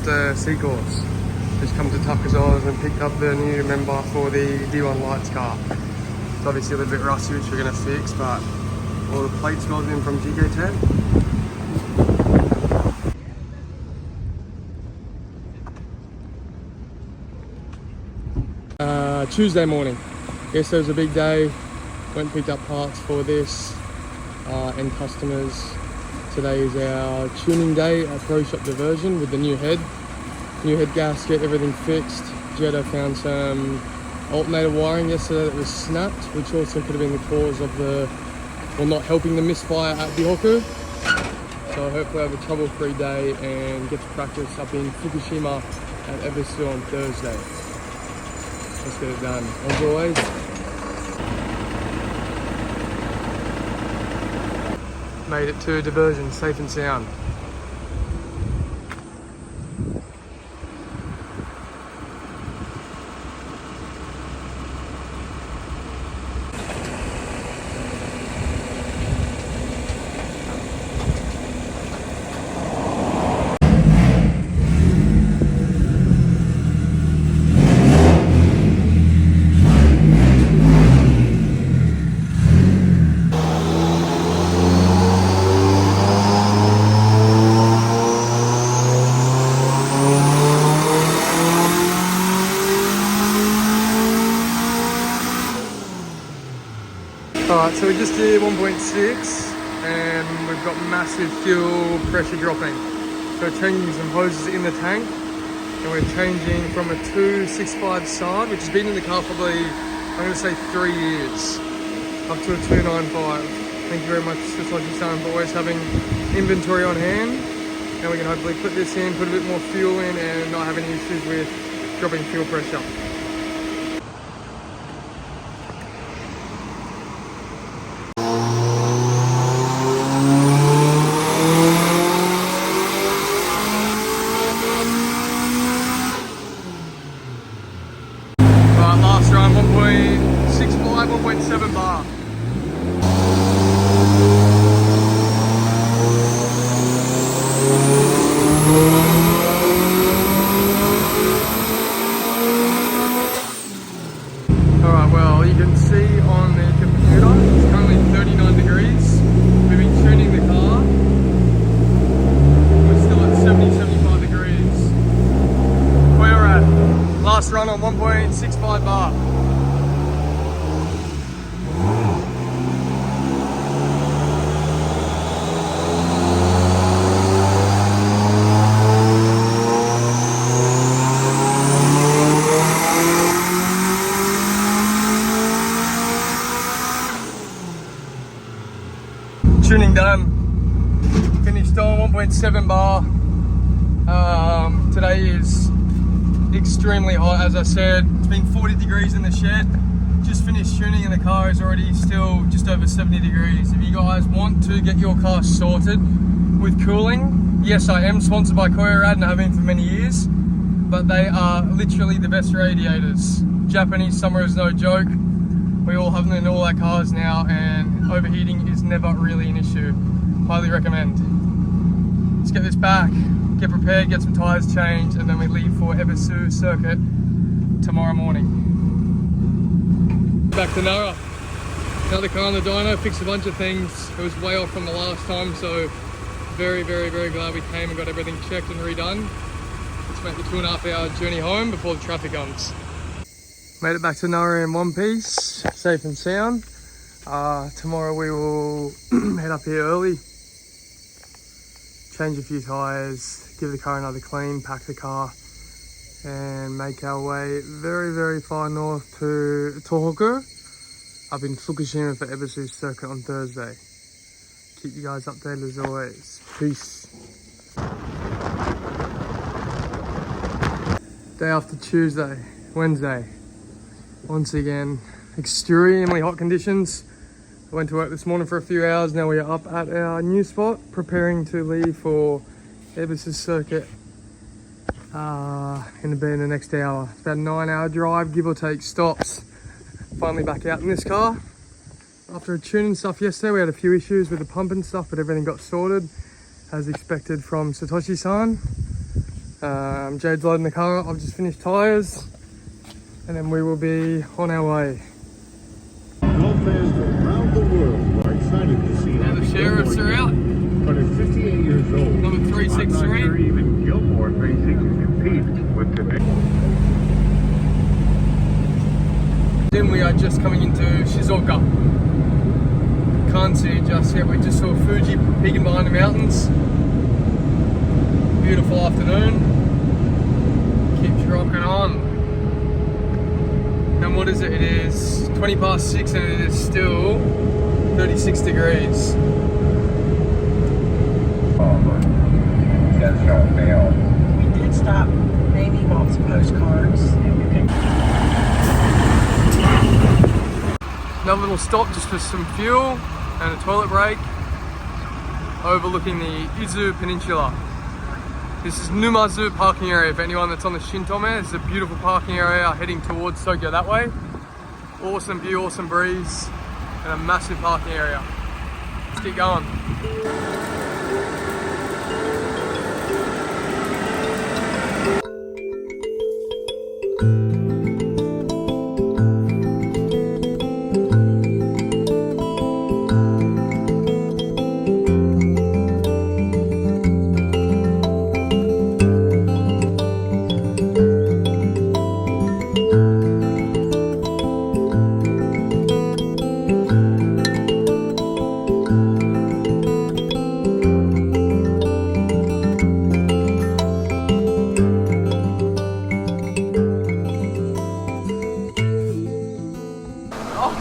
after C-Course. Just come to Tucker's Oz and picked up the new member for the D1 Lights car. It's obviously a little bit rusty, which we're going to fix, but all the plates got in from GK10. Tuesday morning. Yesterday was a big day. Went and picked up parts for this and customers. Today is our tuning day at Pro Shop Diversion with the new head gasket, everything fixed. Jetta found some alternator wiring yesterday that was snapped, which also could have been the cause of not helping the misfire at tohoku. So hopefully I have a trouble-free day and get to practice up in Fukushima at Ebisu on Thursday. Let's get it done. As always, made it to diversion safe and sound. Alright, so we just did 1.6 and we've got massive fuel pressure dropping. So we're changing some hoses in the tank and we're changing from a 265 side, which has been in the car probably, I'm going to say 3 years, up to a 295. Thank you very much to Touge for always having inventory on hand. And we can hopefully put this in, put a bit more fuel in and not have any issues with dropping fuel pressure. Last run, 1.65, 1.7 bar. Alright, well, you can see on the computer, it's currently 39 degrees. We've been tuning the car. We're still at 70, 75 degrees. Where we're at. Last run on 1.65 bar. Tuning done. Finished on 1.7 bar. Today is extremely hot, as I said. It's been 40 degrees in the shed. Just finished tuning and the car is already still just over 70 degrees. If you guys want to get your car sorted with cooling, yes, I am sponsored by Koirad and I have been for many years, but they are literally the best radiators. Japanese summer is no joke. We all have them in all our cars now and overheating is never really an issue. Highly recommend. Let's get this back. Get prepared, get some tyres changed, and then we leave for Ebisu circuit tomorrow morning. Back to Nara. Another car on the dyno, fixed a bunch of things. It was way off from the last time, so very, very, very glad we came and got everything checked and redone. Let's make the 2.5 hour journey home before the traffic comes. Made it back to Nara in one piece, safe and sound. Tomorrow we will head up here early. Change a few tyres, give the car another clean, pack the car and make our way very, very far north to Tohoku, up in Fukushima for Ebisu circuit on Thursday. Keep you guys updated as always. Peace. Day after Tuesday, Wednesday. Once again, extremely hot conditions. I went to work this morning for a few hours. Now we are up at our new spot, preparing to leave for Ebisu circuit in the next hour. It's about a 9-hour drive, give or take stops. Finally back out in this car. After tuning stuff yesterday, we had a few issues with the pump and stuff, but everything got sorted as expected from Satoshi-san. Jade's loading the car up. I've just finished tyres, and then we will be on our way. Golf fans around the world are excited to see Now the sheriffs are out. But at 58 years old, Number 363. I'm not sure even Gilmore thinks he can compete with today. Then we are just coming into Shizuoka. Can't see it just yet. We just saw Fuji peeking behind the mountains. Beautiful afternoon. Keeps rocking on. And what is it? It is 20 past 6 and it is still 36 degrees. We did stop, maybe bought some postcards. Another little stop just for some fuel and a toilet break, overlooking the Ebisu Peninsula. This is Numazu parking area for anyone that's on the Shintome. It's a beautiful parking area heading towards Tokyo that way. Awesome view, awesome breeze, and a massive parking area. Let's keep going.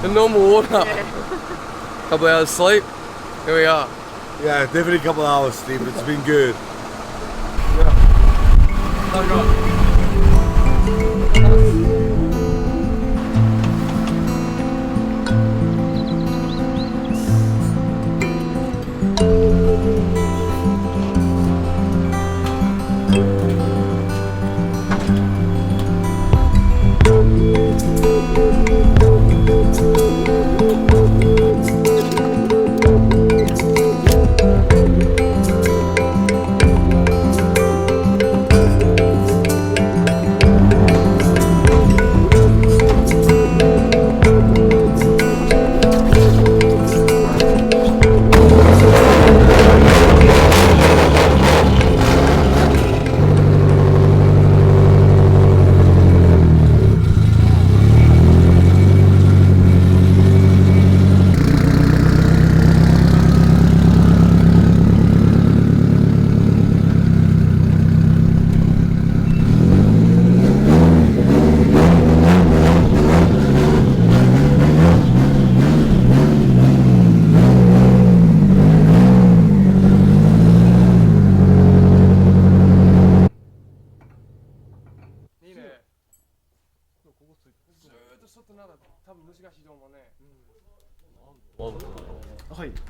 The normal water. Yeah. Couple hours sleep. Here we are. Yeah, definitely a couple hours sleep. It's been good.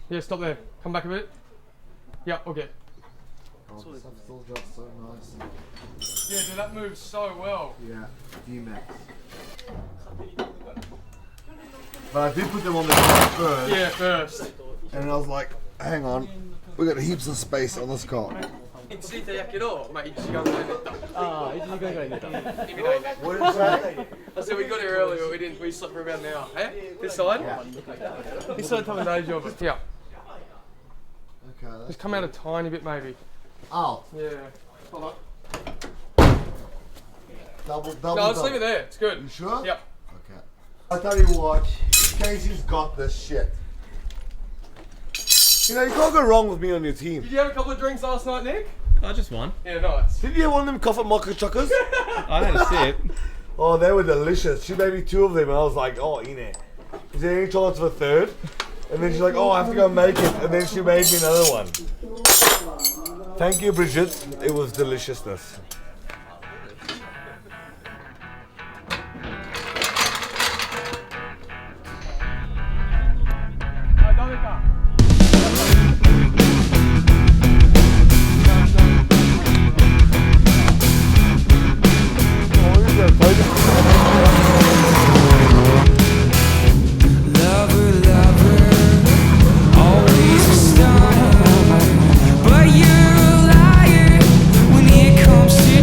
Yeah, stop there. Come back a bit. Yeah, okay. Oh, this stuff still just so nice. Yeah, dude, that moves so well. Yeah, D-Max. But I did put them on the car first. Yeah, first. And I was like, hang on, we got heaps of space on this car. What is that? I said we got here early, but we didn't. We slept for about an hour. Hey, this side? Yeah. This side, tell me the of it. Yeah. Okay. Just come out a tiny bit, maybe. Oh. Yeah. Double. No, let's leave it there. It's good. You sure? Yep. Okay. I tell you what, Casey's got this shit. You know, you can't go wrong with me on your team. Did you have a couple of drinks last night, Nick? Just one. Yeah, nice. Did you have one of them coffee mocha chuckers? I had a sip. Oh, they were delicious. She made me 2 of them, and I was like, oh, Ine, is there any chance of a third? And then she's like, oh, I have to go make it. And then she made me another one. Thank you, Bridget. It was deliciousness. But you're a liar when it comes to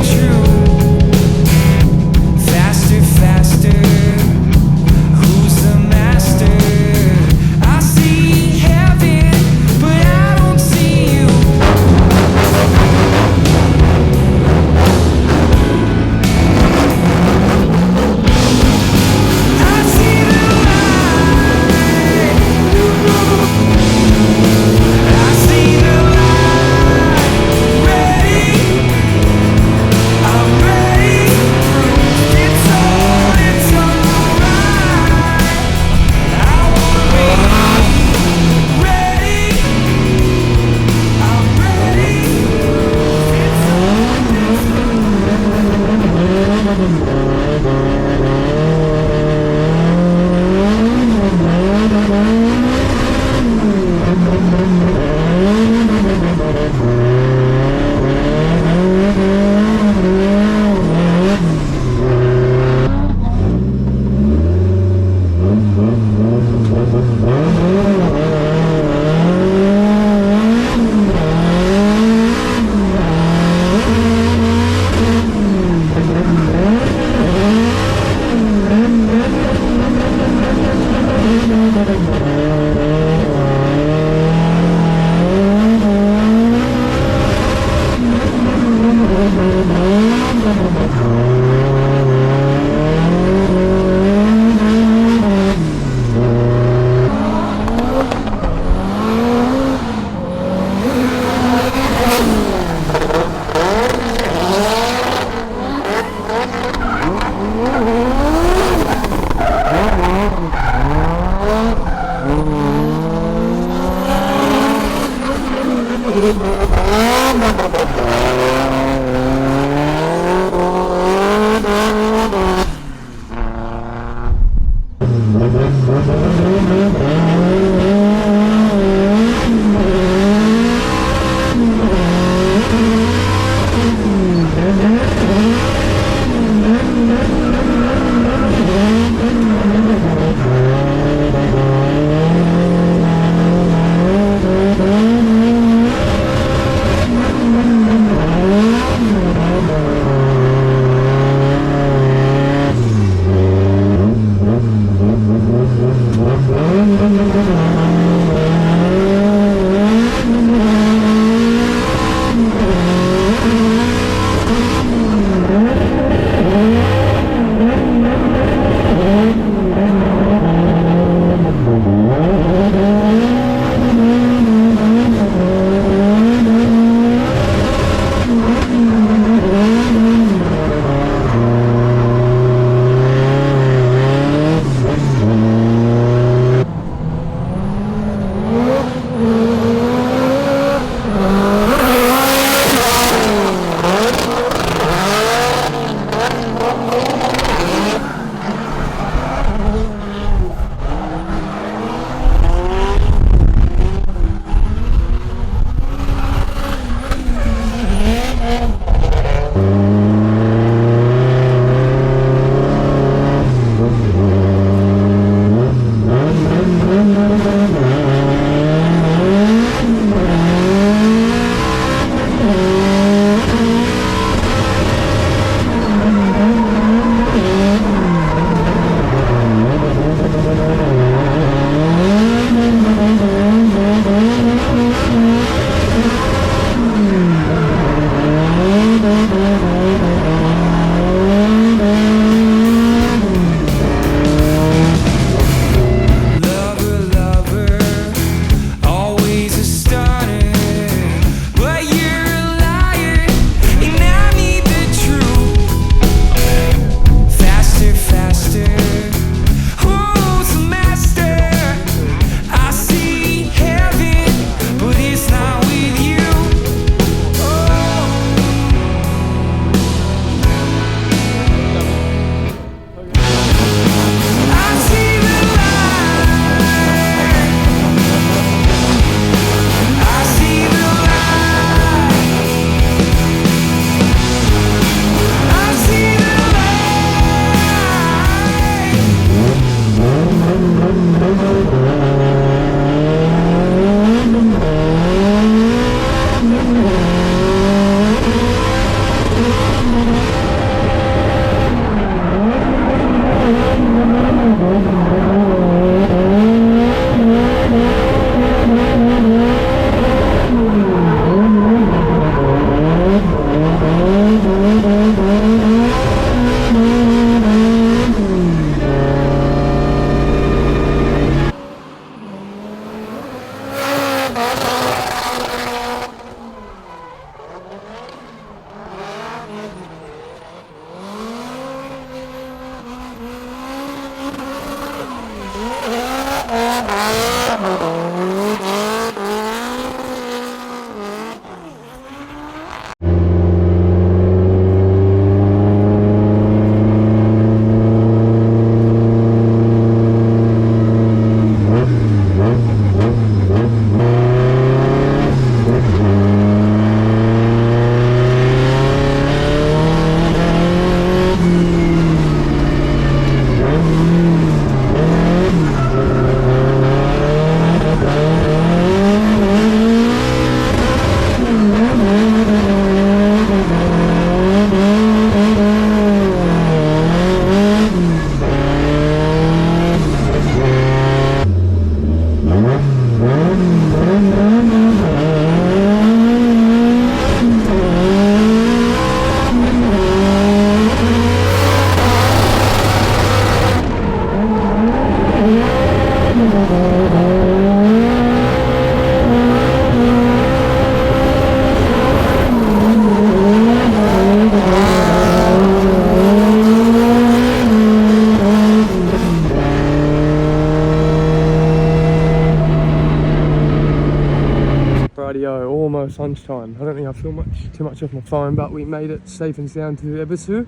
Radio, almost lunchtime. I don't think I filmed too much off my phone, but we made it safe and sound to Ebisu.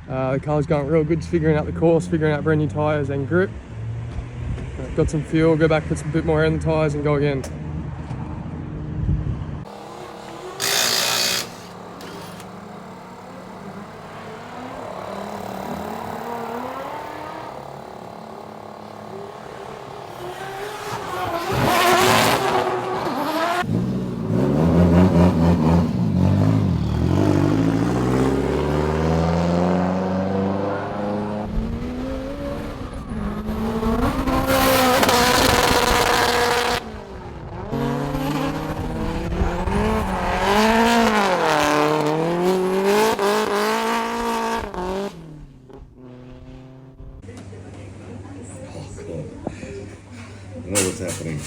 The car's going real good, figuring out the course, figuring out brand new tyres and grip. Got some fuel, go back, put some bit more air in the tyres and go again. I know what's happening.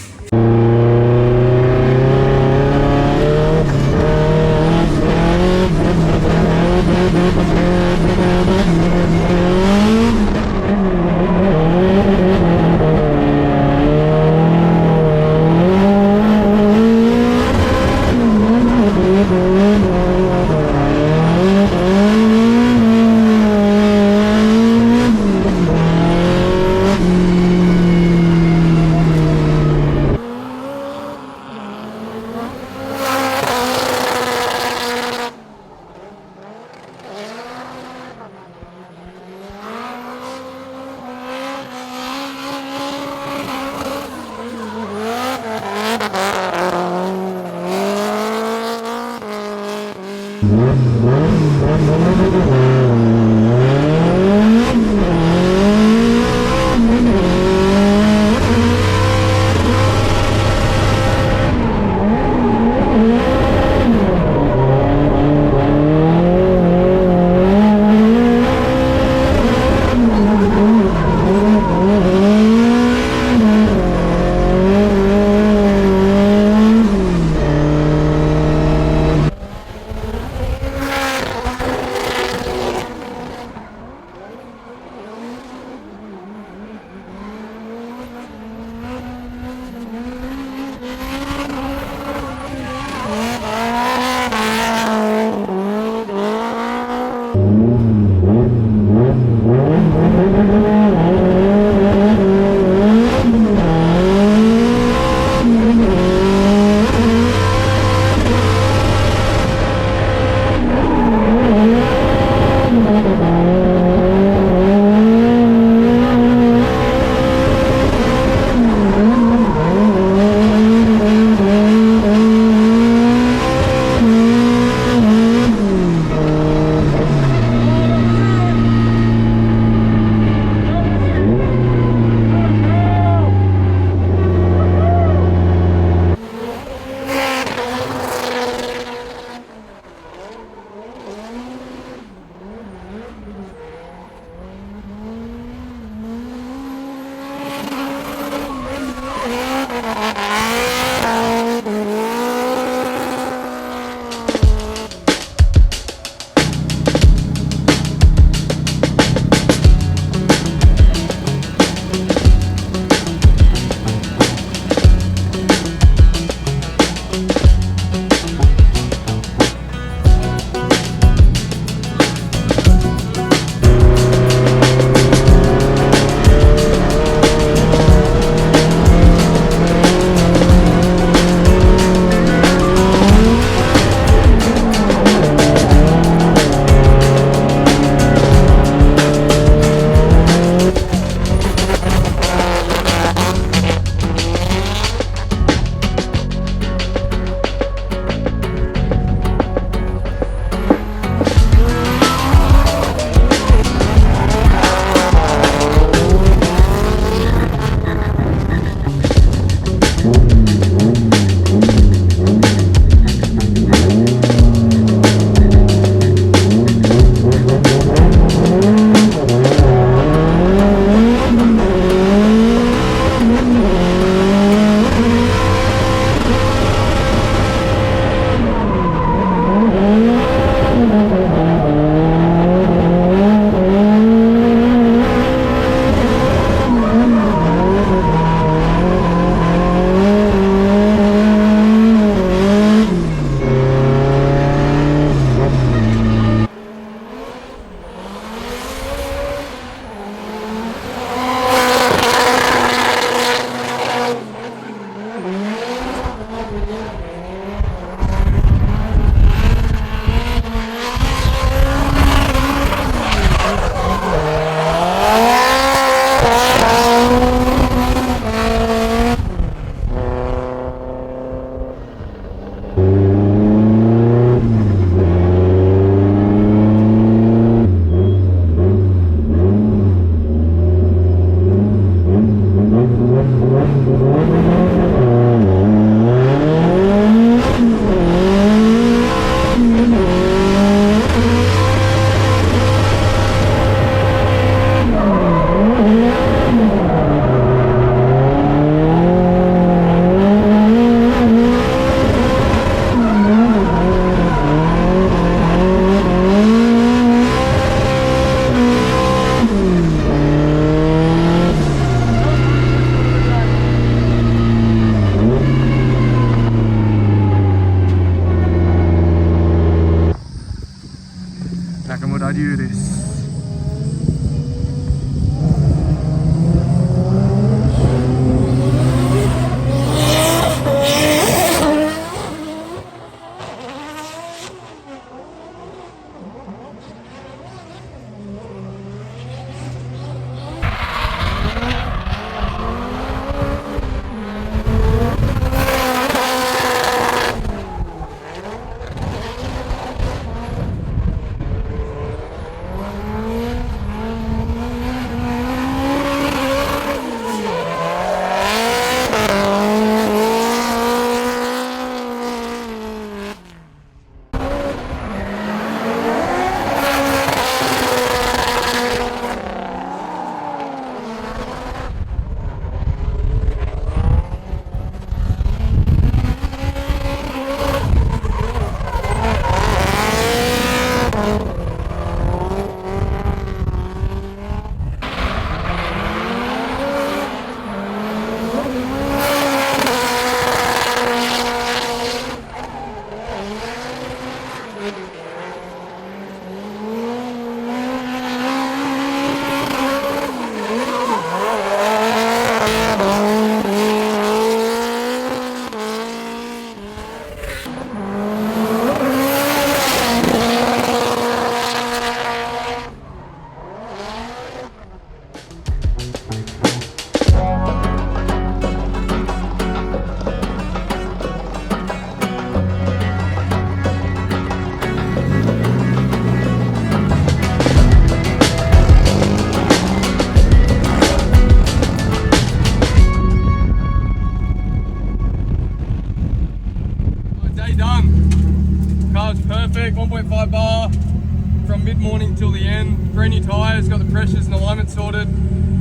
morning till the end. Brand new tyres, got the pressures and alignment sorted.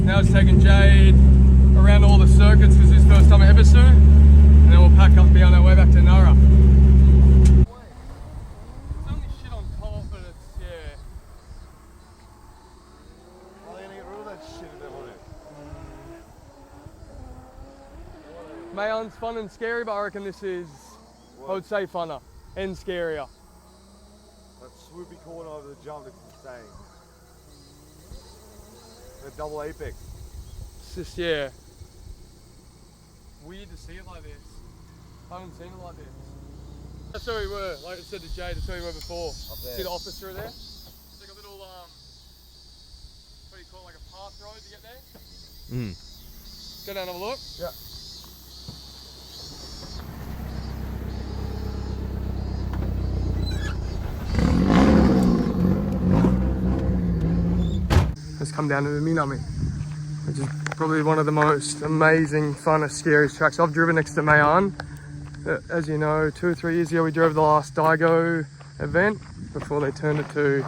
Now it's taking Jade around all the circuits because it's his first time at Ebisu. And then we'll pack up and be on our way back to Nara. It's only shit on top, but it's, yeah. Are they gonna get rid of that shit if they want it? Mayon's fun and scary, but I reckon this is, I would say, funner and scarier. That swoopy corner over the jump, it's insane. The double apex. It's just, yeah, weird to see it like this. I haven't seen it like this. That's where we were, like I said to Jade, that's where we were before. Up there. See the office through there? It's like a little, what do you call it, like a path road to get there? Go down and have a look. Yeah. Let's come down to the Minami, which is probably one of the most amazing, funnest, scariest tracks. I've driven next to Mayan. As you know, 2 or 3 years ago we drove the last Daigo event before they turned it to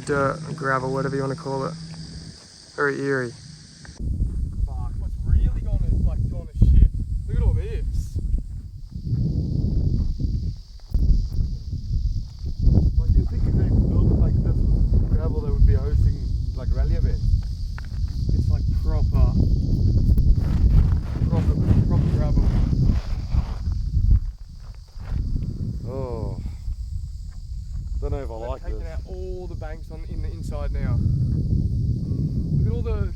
dirt, gravel, whatever you want to call it. Very eerie. Fuck, what's really gone to shit? Look at all this. Like you think if they built it like this gravel, they would be hosting like rally events. It's like proper gravel. Oh, don't know if I like They've taken this. out all the banks in the inside now. Look at all the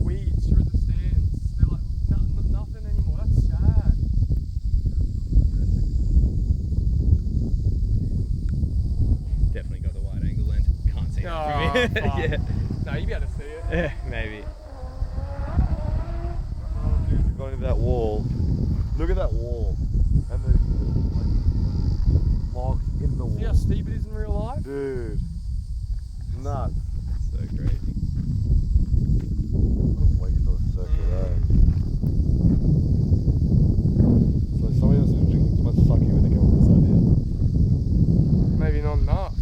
weeds through the stands. They're like nothing anymore. That's sad. Definitely got the wide angle lens. Can't see Oh, that from fuck. here. No, you be able to see it. Yeah, maybe. Oh, dude, you're going into that wall. Look at that wall. And the like, marks in the See how wall. steep it is in real life? Dude. Nuts. So crazy. What a waste of a circuit, eh? So somebody else was drinking too much sake when they came up with this idea. Maybe not enough.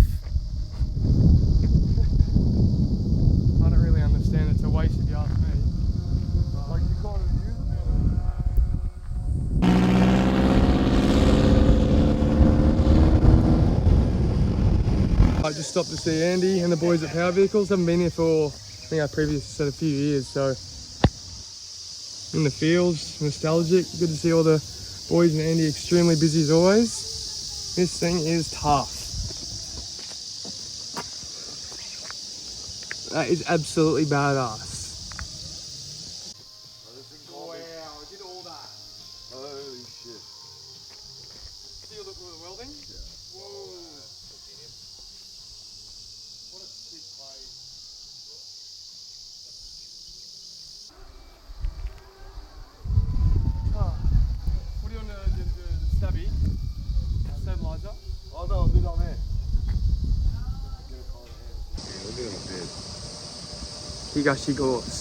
I don't really understand. It's a waste if you ask me. Like you can't even use it. I just stopped to see Andy and the boys at Power Vehicles. Haven't been here for, I think I previously said, a few years, so in the fields, nostalgic. Good to see all the boys and Andy extremely busy as always. This thing is tough. That is absolutely badass. Wow, I did all that. Holy shit. See all the welding? Yeah. Whoa. What a sick place. What are you on the stabby? Stabilizer? Oh no, I'll do that there. Look at him bed. Higashi Gorse.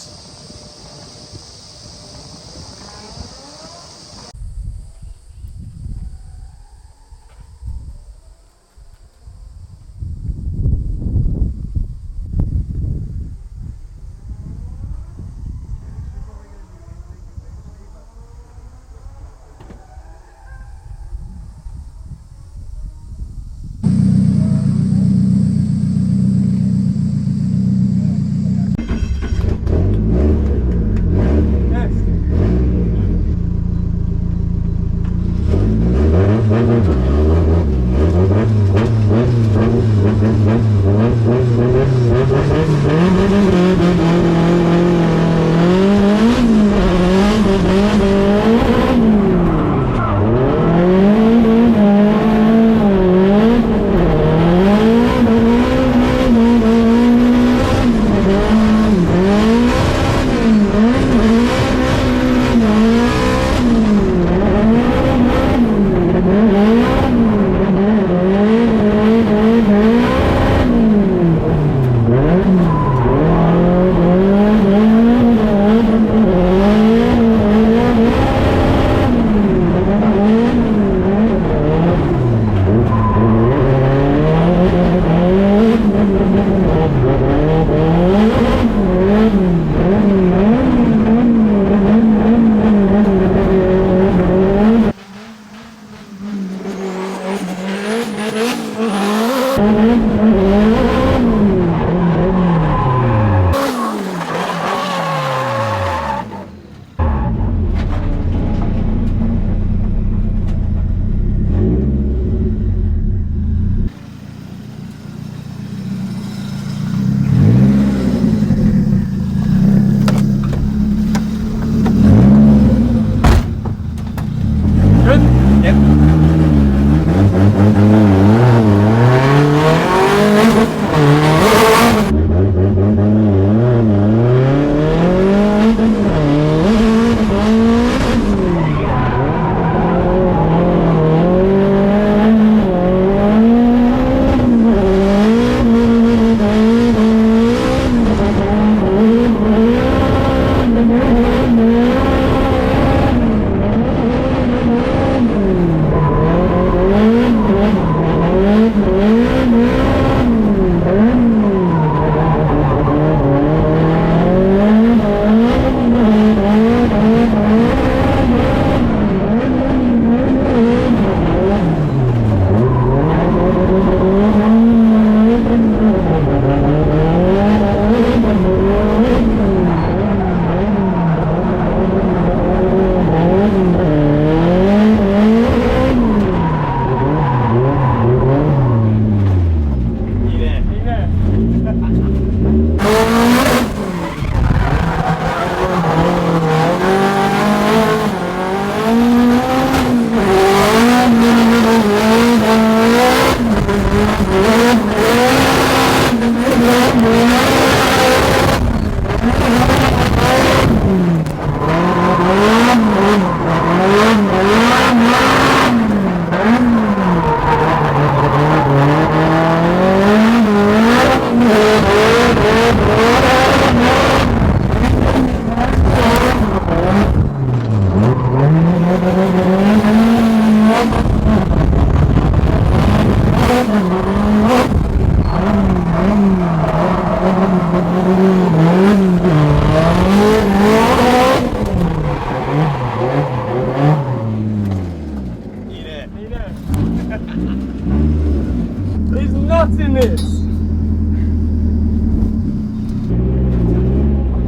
There's nuts in this.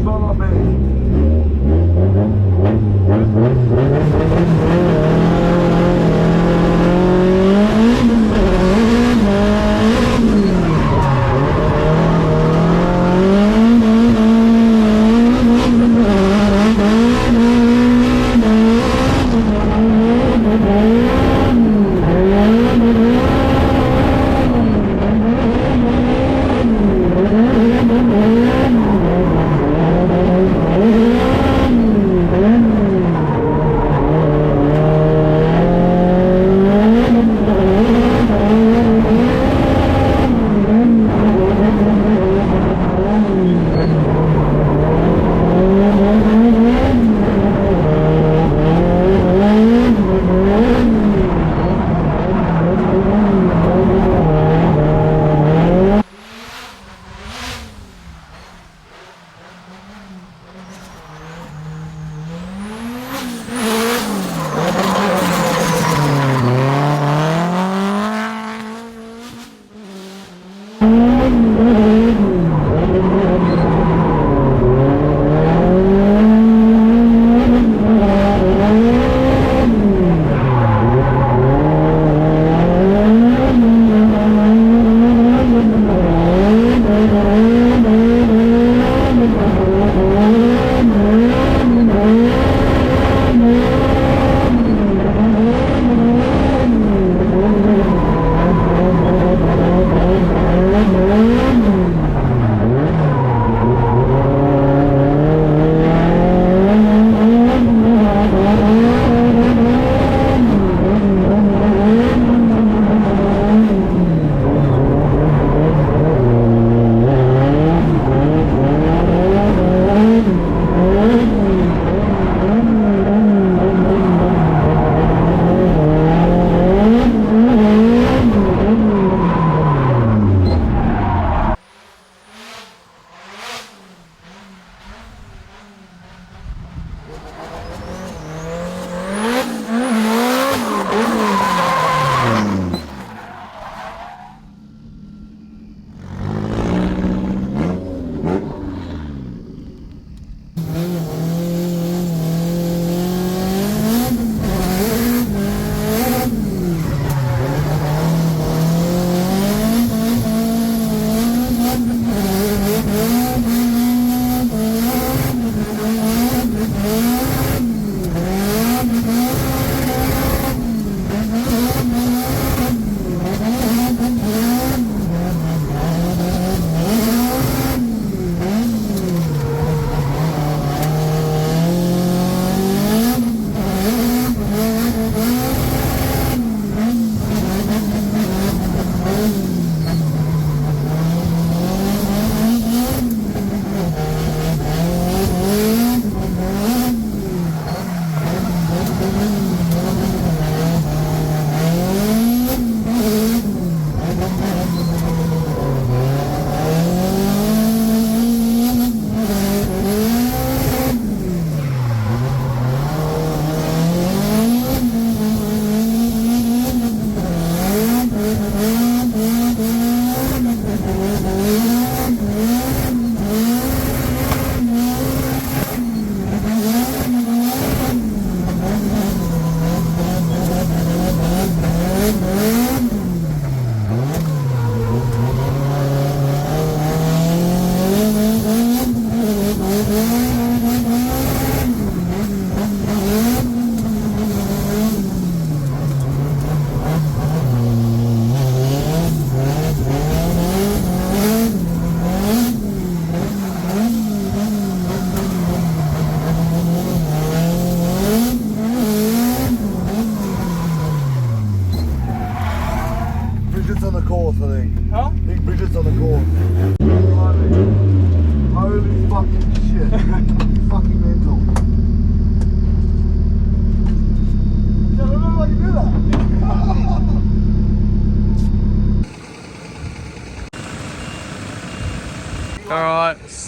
Try my best.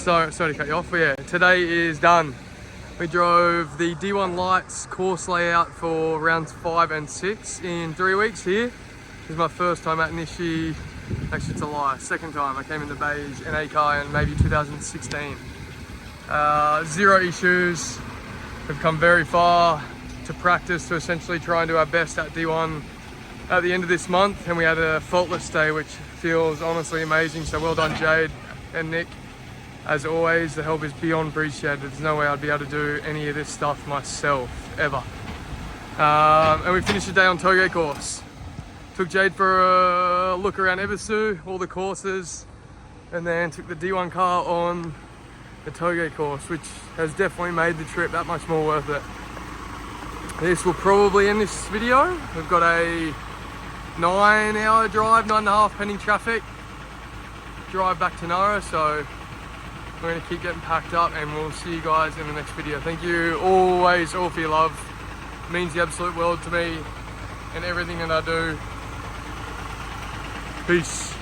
sorry to cut you off, but yeah, today is done. We drove the D1 Lights course layout for rounds 5 and 6 in 3 weeks here. This is my first time at Nishi. Actually, it's a lie. Second time. I came in the beige in Akai in maybe 2016. 0 issues. We've come very far to practice to essentially try and do our best at D1 at the end of this month, and we had a faultless day, which feels honestly amazing. So well done, Jade and Nick. As always, the help is beyond appreciated. There's no way I'd be able to do any of this stuff myself, ever. And we finished the day on Touge course. Took Jade for a look around Ebisu, all the courses, and then took the D1 car on the Touge course, which has definitely made the trip that much more worth it. This will probably end this video. We've got a 9-hour drive, 9.5 pending traffic, drive back to Nara, so we're going to keep getting packed up, and we'll see you guys in the next video. Thank you always all for your love. It means the absolute world to me and everything that I do. Peace.